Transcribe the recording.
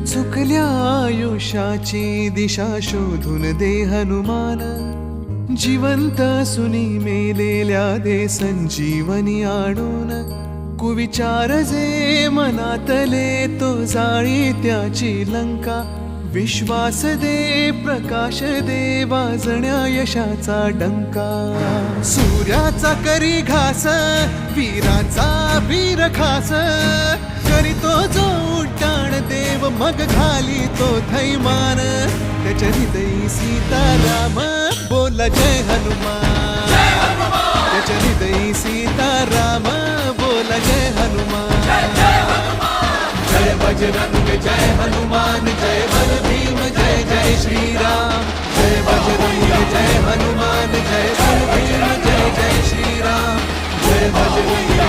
चुकल्या आयुष्याची दिशा शोधून दे हनुमान, जिवंत सुनी मेलेल्या दे संजीवनी आणून. कुविचार जे मनातले तो जाळी त्याची लंका, विश्वास दे प्रकाश दे वाजण्या यशाचा डंका. सूर्याचा करी घास वीराचा वीर खास, करीतो जो उड्डाण देव मग घाली तो थैमान. त्याच्या हृदयी सीताराम बोला जय हनुमान, त्याच्या हृदयी सीताराम बोला जय हनुमान. जय बजरंग जय हनुमान, जय बल भीम जय जय श्रीराम. जय बजरंग जय हनुमान, जय बल भीम जय जय श्रीराम. जय बजरंग